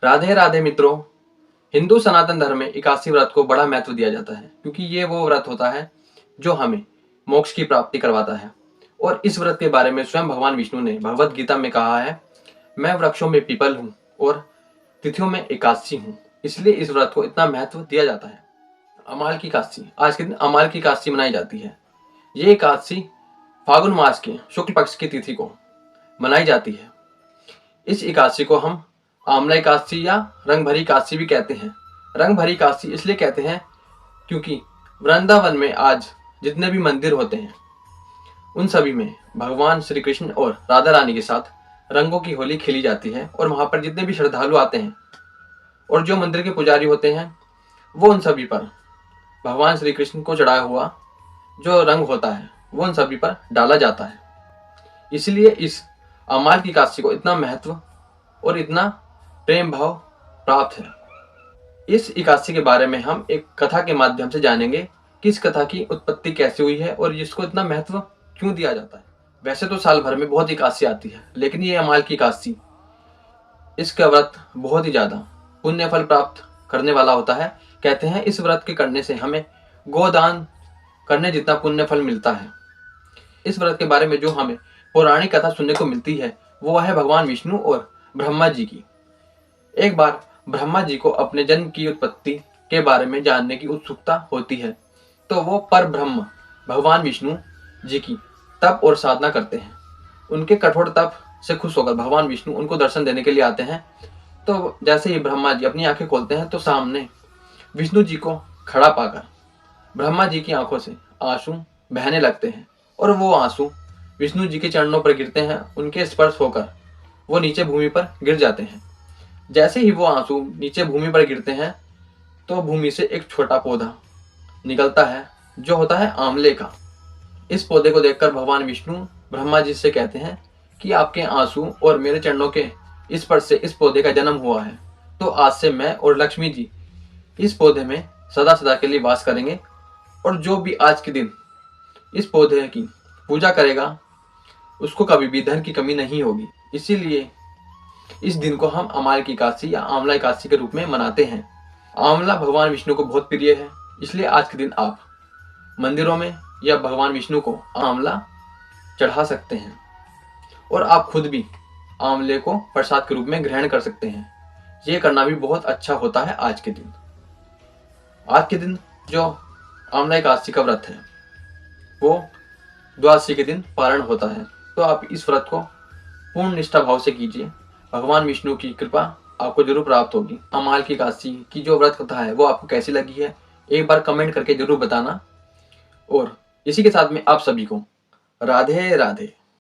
राधे राधे मित्रों। हिंदू सनातन धर्म में एकादशी व्रत को बड़ा महत्व दिया जाता है क्योंकि ये वो व्रत होता है जो हमें मोक्ष की प्राप्ति करवाता है। और इस व्रत के बारे में स्वयं भगवान विष्णु ने भगवत गीता में कहा है, मैं वृक्षों में पीपल हूँ और तिथियों में एकादशी हूँ, इसलिए इस व्रत को इतना महत्व दिया जाता है। अमाल की एकादशी, आज के दिन अमाल की एकादशी मनाई जाती है। ये एकादशी फागुन मास के शुक्ल पक्ष की तिथि को मनाई जाती है। इस एकादशी को हम आमला एकादशी या रंग भरी एकादशी भी कहते हैं। रंग भरी एकादशी इसलिए कहते हैं क्योंकि वृंदावन में आज जितने भी मंदिर होते हैं उन सभी में भगवान श्री कृष्ण और राधा रानी के साथ रंगों की होली खेली जाती है। और वहां पर जितने भी श्रद्धालु आते हैं और जो मंदिर के पुजारी होते हैं वो उन सभी पर भगवान श्री कृष्ण को चढ़ाया हुआ जो रंग होता है वो उन सभी पर डाला जाता है। इसलिए इस अमाल की एकादशी को इतना महत्व और इतना प्रेम भाव प्राप्त है। इस एकादशी के बारे में हम एक कथा के माध्यम से जानेंगे कि इस कथा की उत्पत्ति कैसे हुई है और इसको इतना महत्व क्यों दिया जाता है। वैसे तो साल भर में बहुत एकादशी आती है, लेकिन ये अमाल की एकादशी, इसका व्रत बहुत ही ज्यादा पुण्य फल प्राप्त करने वाला होता है। कहते हैं इस व्रत के करने से हमें गोदान करने जितना पुण्य फल मिलता है। इस व्रत के बारे में जो हमें पौराणिक कथा सुनने को मिलती है वो है भगवान विष्णु और ब्रह्मा जी की। एक बार ब्रह्मा जी को अपने जन्म की उत्पत्ति के बारे में जानने की उत्सुकता होती है, तो वो पर ब्रह्म भगवान विष्णु जी की तप और साधना करते हैं। उनके कठोर तप से खुश होकर भगवान विष्णु उनको दर्शन देने के लिए आते हैं। तो जैसे ही ब्रह्मा जी अपनी आंखें खोलते हैं तो सामने विष्णु जी को खड़ा पाकर ब्रह्मा जी की आंखों से आंसू बहने लगते हैं और वो आंसू विष्णु जी के चरणों पर गिरते हैं। उनके स्पर्श होकर वो नीचे भूमि पर गिर जाते हैं। जैसे ही वो आंसू नीचे भूमि पर गिरते हैं तो भूमि से एक छोटा पौधा निकलता है जो होता है आंवले का। इस पौधे को देखकर भगवान विष्णु ब्रह्मा जी से कहते हैं कि आपके आंसू और मेरे चरणों के स्पर्श से इस पौधे का जन्म हुआ है, तो आज से मैं और लक्ष्मी जी इस पौधे में सदा सदा के लिए वास करेंगे और जो भी आज के दिन इस पौधे की पूजा करेगा उसको कभी भी धन की कमी नहीं होगी। इसीलिए इस दिन को हम अमाल की एकादशी या आंवला एकादशी के रूप में मनाते हैं। आंवला भगवान विष्णु को बहुत प्रिय है, इसलिए आज के दिन आप मंदिरों में या भगवान विष्णु को आंवला चढ़ा सकते हैं और आप खुद भी आंवले को प्रसाद के रूप में ग्रहण कर सकते हैं। ये करना भी बहुत अच्छा होता है। आज के दिन जो आंवला एकादशी का व्रत है वो द्वादशी के दिन पारण होता है, तो आप इस व्रत को पूर्ण निष्ठा भाव से कीजिए। भगवान विष्णु की कृपा आपको जरूर प्राप्त होगी। अमाल की एकादशी की जो व्रत कथा है वो आपको कैसी लगी है एक बार कमेंट करके जरूर बताना। और इसी के साथ में आप सभी को राधे राधे।